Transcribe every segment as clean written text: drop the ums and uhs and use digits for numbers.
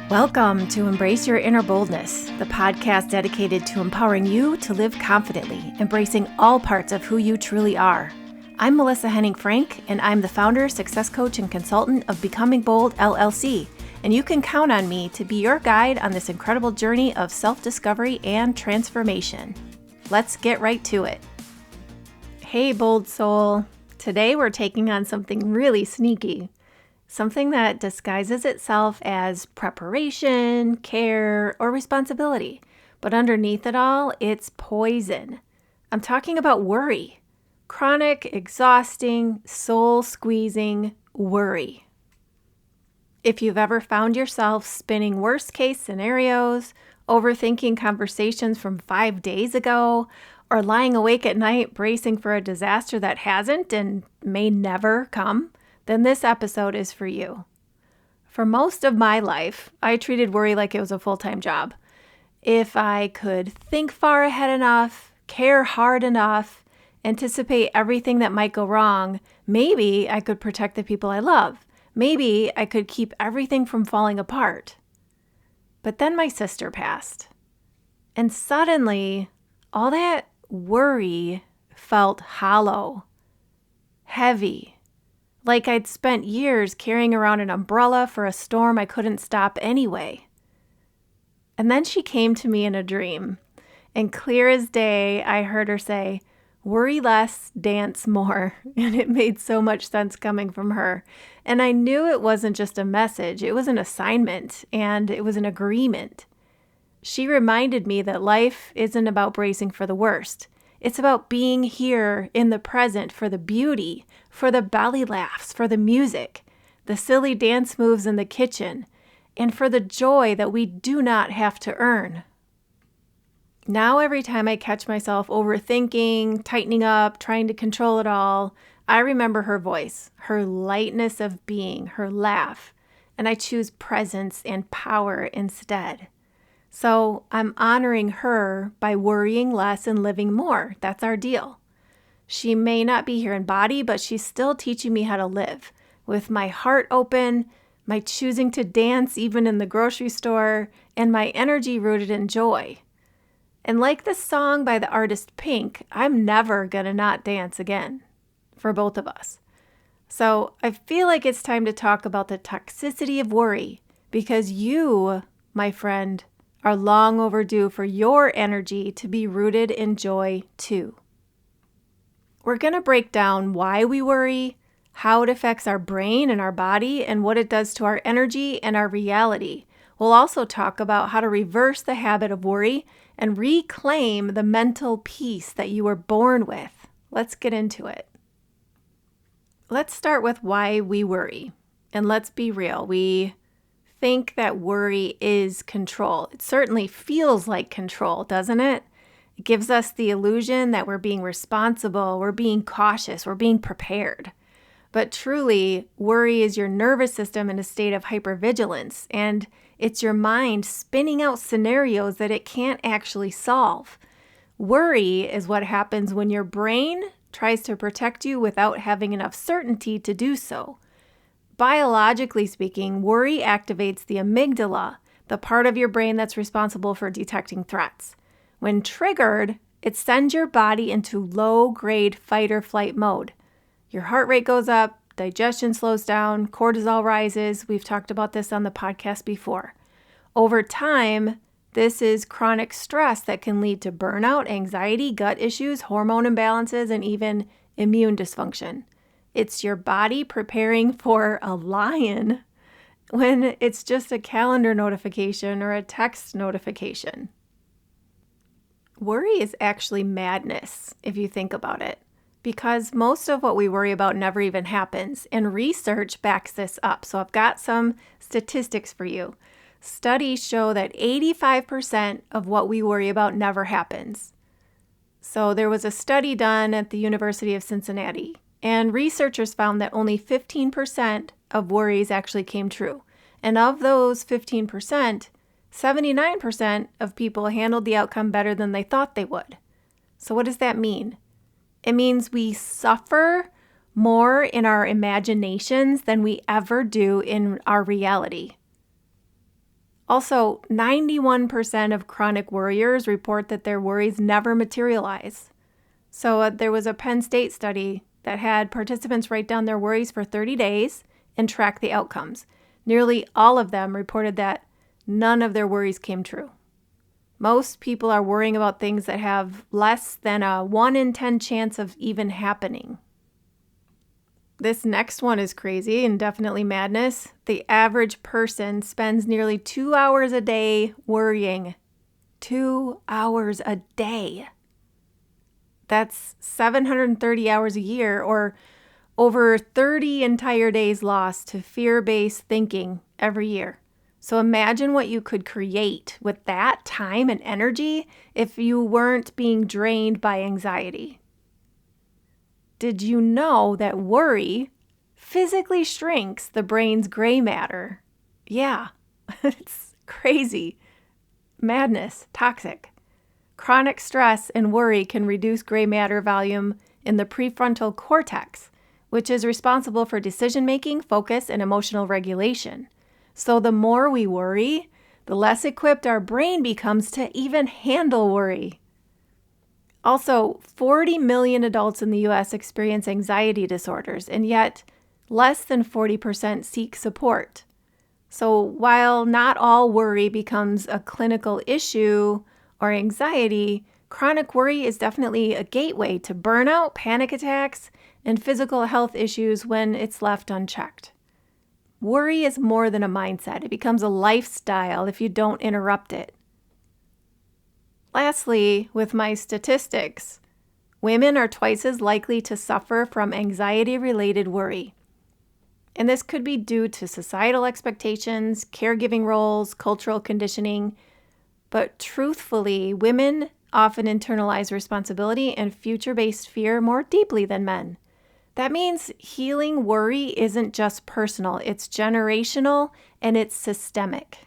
Welcome to Embrace Your Inner Boldness, the podcast dedicated to empowering you to live confidently, embracing all parts of who you truly are. I'm Melissa Henning-Frank, and I'm the founder, success coach, and consultant of Becoming Bold, LLC, and you can count on me to be your guide on this incredible journey of self-discovery and transformation. Let's get right to it. Hey, bold soul. Today we're taking on something really sneaky. Something that disguises itself as preparation, care, or responsibility. But underneath it all, it's poison. I'm talking about worry. Chronic, exhausting, soul-squeezing worry. If you've ever found yourself spinning worst-case scenarios, overthinking conversations from 5 days ago, or lying awake at night bracing for a disaster that hasn't and may never come, then this episode is for you. For most of my life, I treated worry like it was a full-time job. If I could think far ahead enough, care hard enough, anticipate everything that might go wrong, maybe I could protect the people I love. Maybe I could keep everything from falling apart. But then my sister passed. And suddenly, all that worry felt hollow, heavy. Like I'd spent years carrying around an umbrella for a storm I couldn't stop anyway. And then she came to me in a dream, and clear as day, I heard her say, "Worry less, dance more." And it made so much sense coming from her. And I knew it wasn't just a message, it was an assignment, and it was an agreement. She reminded me that life isn't about bracing for the worst. It's about being here in the present for the beauty, for the belly laughs, for the music, the silly dance moves in the kitchen, and for the joy that we do not have to earn. Now every time I catch myself overthinking, tightening up, trying to control it all, I remember her voice, her lightness of being, her laugh, and I choose presence and power instead. So I'm honoring her by worrying less and living more. That's our deal. She may not be here in body, but she's still teaching me how to live with my heart open, my choosing to dance even in the grocery store, and my energy rooted in joy. And like the song by the artist Pink, I'm never gonna not dance again for both of us. So I feel like it's time to talk about the toxicity of worry because you, my friend, are long overdue for your energy to be rooted in joy too. We're going to break down why we worry, how it affects our brain and our body, and what it does to our energy and our reality. We'll also talk about how to reverse the habit of worry and reclaim the mental peace that you were born with. Let's get into it. Let's start with why we worry. And let's be real. We think that worry is control. It certainly feels like control, doesn't it? It gives us the illusion that we're being responsible, we're being cautious, we're being prepared. But truly, worry is your nervous system in a state of hypervigilance, and it's your mind spinning out scenarios that it can't actually solve. Worry is what happens when your brain tries to protect you without having enough certainty to do so. Biologically speaking, worry activates the amygdala, the part of your brain that's responsible for detecting threats. When triggered, it sends your body into low-grade fight or flight mode. Your heart rate goes up, digestion slows down, cortisol rises. We've talked about this on the podcast before. Over time, this is chronic stress that can lead to burnout, anxiety, gut issues, hormone imbalances, and even immune dysfunction. It's your body preparing for a lion when it's just a calendar notification or a text notification. Worry is actually madness, if you think about it, because most of what we worry about never even happens, and research backs this up. So I've got some statistics for you. Studies show that 85% of what we worry about never happens. So there was a study done at the University of Cincinnati, and researchers found that only 15% of worries actually came true. And of those 15%, 79% of people handled the outcome better than they thought they would. So what does that mean? It means we suffer more in our imaginations than we ever do in our reality. Also, 91% of chronic worriers report that their worries never materialize. So there was a Penn State study that had participants write down their worries for 30 days and track the outcomes. Nearly all of them reported that none of their worries came true. Most people are worrying about things that have less than a 1 in 10 chance of even happening. This next one is crazy and definitely madness. The average person spends nearly 2 hours a day worrying. 2 hours a day. That's 730 hours a year, or over 30 entire days lost to fear-based thinking every year. So imagine what you could create with that time and energy if you weren't being drained by anxiety. Did you know that worry physically shrinks the brain's gray matter? Yeah, it's crazy. Madness, toxic. Chronic stress and worry can reduce gray matter volume in the prefrontal cortex, which is responsible for decision-making, focus, and emotional regulation. So the more we worry, the less equipped our brain becomes to even handle worry. Also, 40 million adults in the U.S. experience anxiety disorders, and yet less than 40% seek support. So while not all worry becomes a clinical issue or anxiety, chronic worry is definitely a gateway to burnout, panic attacks, and physical health issues when it's left unchecked. Worry is more than a mindset. It becomes a lifestyle if you don't interrupt it. Lastly, with my statistics, women are twice as likely to suffer from anxiety-related worry. And this could be due to societal expectations, caregiving roles, cultural conditioning. But truthfully, women often internalize responsibility and future-based fear more deeply than men. That means healing worry isn't just personal, it's generational and it's systemic.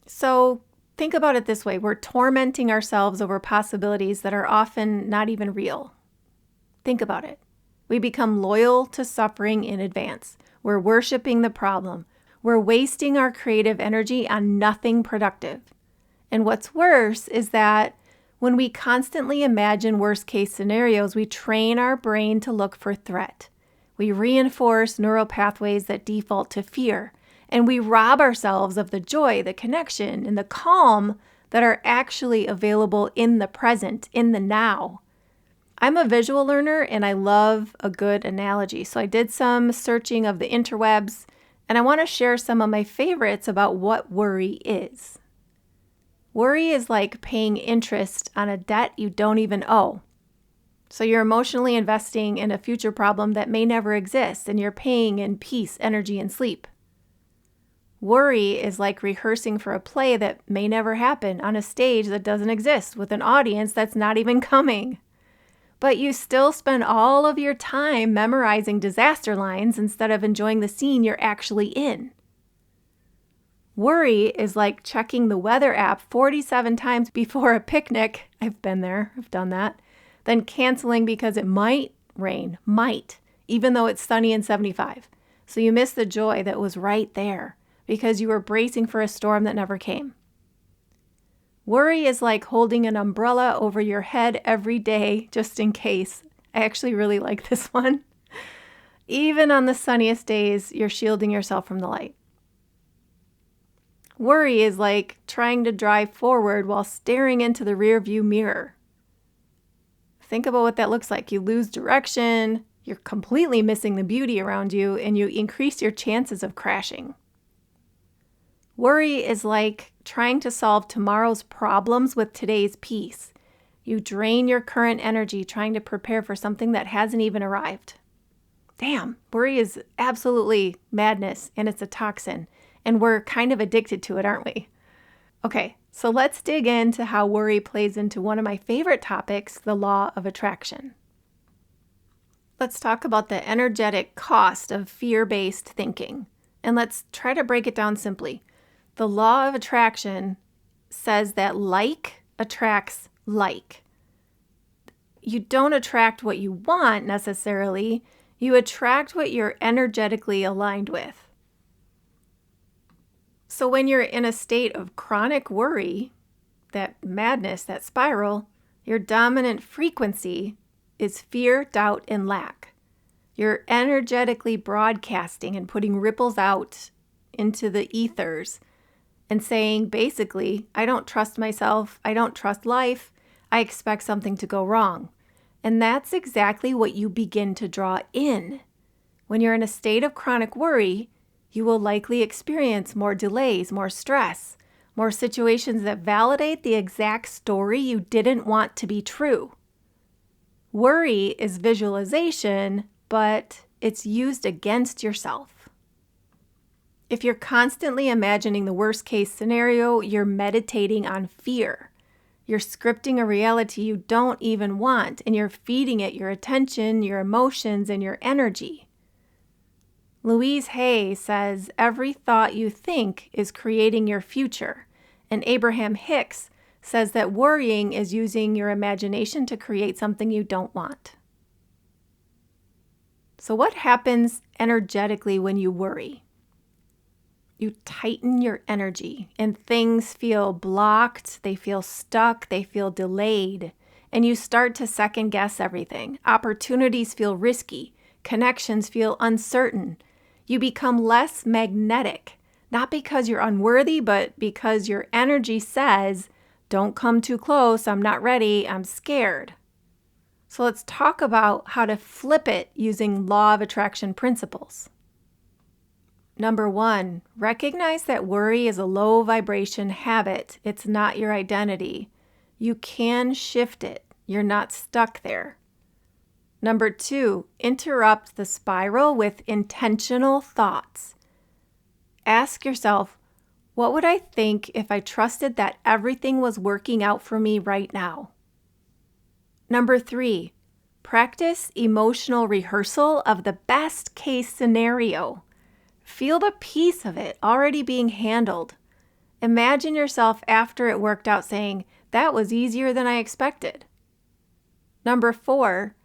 So think about it this way. We're tormenting ourselves over possibilities that are often not even real. Think about it. We become loyal to suffering in advance. We're worshiping the problem. We're wasting our creative energy on nothing productive. And what's worse is that when we constantly imagine worst-case scenarios, we train our brain to look for threat. We reinforce neural pathways that default to fear, and we rob ourselves of the joy, the connection, and the calm that are actually available in the present, in the now. I'm a visual learner, and I love a good analogy. So I did some searching of the interwebs, and I want to share some of my favorites about what worry is. Worry is like paying interest on a debt you don't even owe. So you're emotionally investing in a future problem that may never exist, and you're paying in peace, energy, and sleep. Worry is like rehearsing for a play that may never happen on a stage that doesn't exist with an audience that's not even coming. But you still spend all of your time memorizing disaster lines instead of enjoying the scene you're actually in. Worry is like checking the weather app 47 times before a picnic. I've been there, I've done that. Then canceling because it might rain, even though it's sunny and 75. So you miss the joy that was right there because you were bracing for a storm that never came. Worry is like holding an umbrella over your head every day just in case. I actually really like this one. Even on the sunniest days, you're shielding yourself from the light. Worry is like trying to drive forward while staring into the rearview mirror. Think about what that looks like. You lose direction, you're completely missing the beauty around you, and you increase your chances of crashing. Worry is like trying to solve tomorrow's problems with today's peace. You drain your current energy trying to prepare for something that hasn't even arrived. Damn, worry is absolutely madness, and it's a toxin. And we're kind of addicted to it, aren't we? Okay, so let's dig into how worry plays into one of my favorite topics, the law of attraction. Let's talk about the energetic cost of fear-based thinking. And let's try to break it down simply. The law of attraction says that like attracts like. You don't attract what you want necessarily. You attract what you're energetically aligned with. So when you're in a state of chronic worry, that madness, that spiral, your dominant frequency is fear, doubt, and lack. You're energetically broadcasting and putting ripples out into the ethers and saying, basically, I don't trust myself, I don't trust life, I expect something to go wrong. And that's exactly what you begin to draw in. When you're in a state of chronic worry, you will likely experience more delays, more stress, more situations that validate the exact story you didn't want to be true. Worry is visualization, but it's used against yourself. If you're constantly imagining the worst case scenario, you're meditating on fear. You're scripting a reality you don't even want, and you're feeding it your attention, your emotions, and your energy. Louise Hay says every thought you think is creating your future, and Abraham Hicks says that worrying is using your imagination to create something you don't want. So what happens energetically when you worry? You tighten your energy and things feel blocked, they feel stuck, they feel delayed, and you start to second guess everything. Opportunities feel risky, connections feel uncertain. You become less magnetic, not because you're unworthy, but because your energy says, don't come too close, I'm not ready, I'm scared. So let's talk about how to flip it using law of attraction principles. Number 1, recognize that worry is a low vibration habit. It's not your identity. You can shift it. You're not stuck there. Number 2, interrupt the spiral with intentional thoughts. Ask yourself, what would I think if I trusted that everything was working out for me right now? Number 3, practice emotional rehearsal of the best case scenario. Feel the peace of it already being handled. Imagine yourself after it worked out saying, that was easier than I expected. Number 4,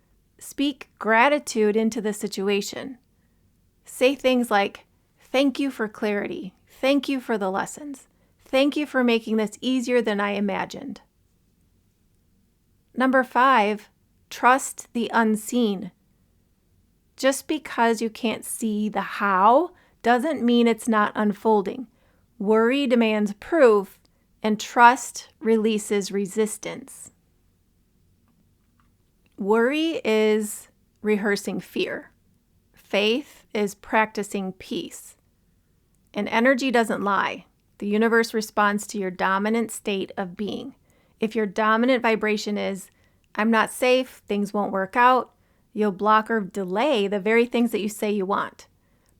speak gratitude into the situation. Say things like, thank you for clarity. Thank you for the lessons. Thank you for making this easier than I imagined. Number 5, trust the unseen. Just because you can't see the how doesn't mean it's not unfolding. Worry demands proof, and trust releases resistance. Worry is rehearsing fear. Faith is practicing peace. And energy doesn't lie. The universe responds to your dominant state of being. If your dominant vibration is, I'm not safe, things won't work out, you'll block or delay the very things that you say you want.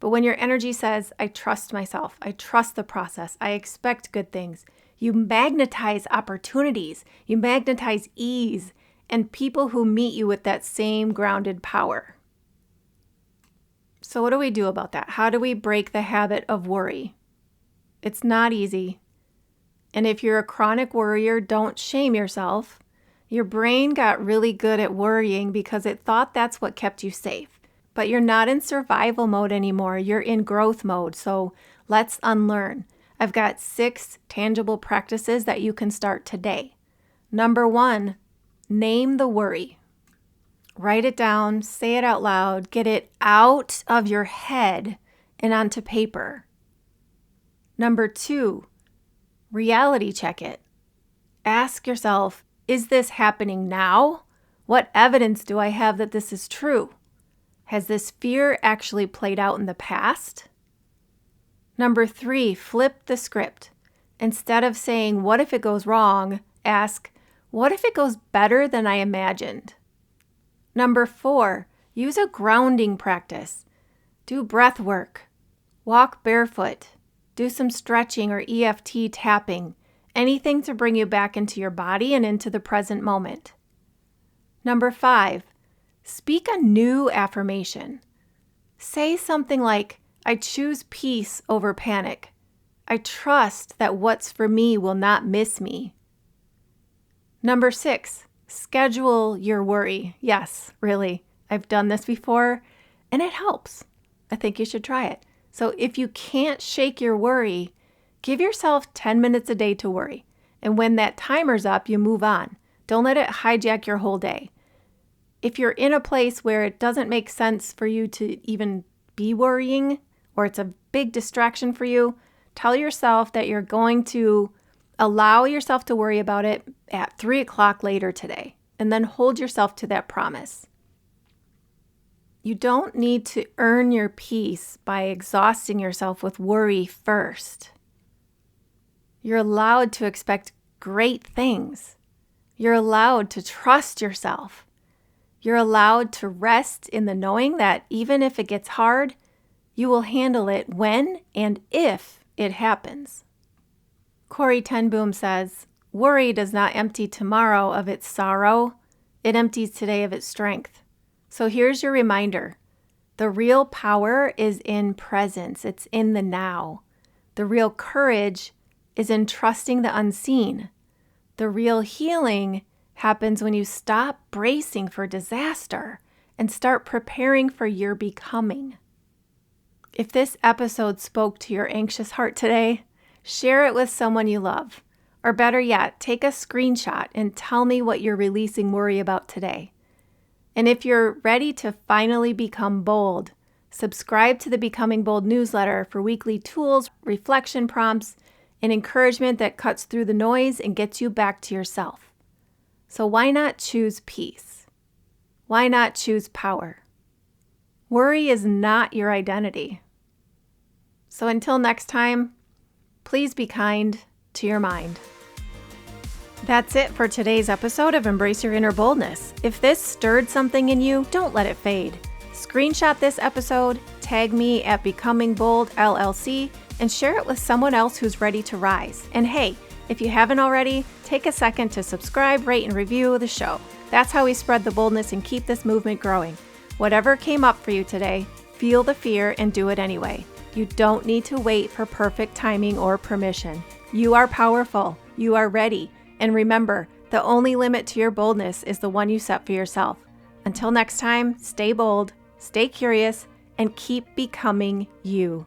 But when your energy says, I trust myself, I trust the process, I expect good things, you magnetize opportunities, you magnetize ease, and people who meet you with that same grounded power. So what do we do about that? How do we break the habit of worry? It's not easy. And if you're a chronic worrier, don't shame yourself. Your brain got really good at worrying because it thought that's what kept you safe. But you're not in survival mode anymore. You're in growth mode. So let's unlearn. I've got 6 tangible practices that you can start today. Number 1, name the worry. Write it down, say it out loud, get it out of your head and onto paper. Number 2, reality check it. Ask yourself, is this happening now? What evidence do I have that this is true? Has this fear actually played out in the past? Number 3, flip the script. Instead of saying, what if it goes wrong? Ask, what if it goes better than I imagined? Number 4, use a grounding practice. Do breath work. Walk barefoot. Do some stretching or EFT tapping. Anything to bring you back into your body and into the present moment. Number 5, speak a new affirmation. Say something like, I choose peace over panic. I trust that what's for me will not miss me. Number 6, schedule your worry. Yes, really. I've done this before and it helps. I think you should try it. So if you can't shake your worry, Give yourself 10 minutes a day to worry. And when that timer's up, you move on. Don't let it hijack your whole day. If you're in a place where it doesn't make sense for you to even be worrying, or it's a big distraction for you, tell yourself that you're going to allow yourself to worry about it at 3 o'clock later today, and then hold yourself to that promise. You don't need to earn your peace by exhausting yourself with worry first. You're allowed to expect great things. You're allowed to trust yourself. You're allowed to rest in the knowing that even if it gets hard, you will handle it when and if it happens. Corrie ten Boom says, "Worry does not empty tomorrow of its sorrow. It empties today of its strength." So here's your reminder. The real power is in presence. It's in the now. The real courage is in trusting the unseen. The real healing happens when you stop bracing for disaster and start preparing for your becoming. If this episode spoke to your anxious heart today, share it with someone you love. Or better yet, take a screenshot and tell me what you're releasing worry about today. And if you're ready to finally become bold, subscribe to the Becoming Bold newsletter for weekly tools, reflection prompts, and encouragement that cuts through the noise and gets you back to yourself. So why not choose peace? Why not choose power? Worry is not your identity. So until next time, please be kind to your mind. That's it for today's episode of Embrace Your Inner Boldness. If this stirred something in you, don't let it fade. Screenshot this episode, tag me at Becoming Bold LLC, and share it with someone else who's ready to rise. And hey, if you haven't already, take a second to subscribe, rate, and review the show. That's how we spread the boldness and keep this movement growing. Whatever came up for you today, feel the fear and do it anyway. You don't need to wait for perfect timing or permission. You are powerful. You are ready. And remember, the only limit to your boldness is the one you set for yourself. Until next time, stay bold, stay curious, and keep becoming you.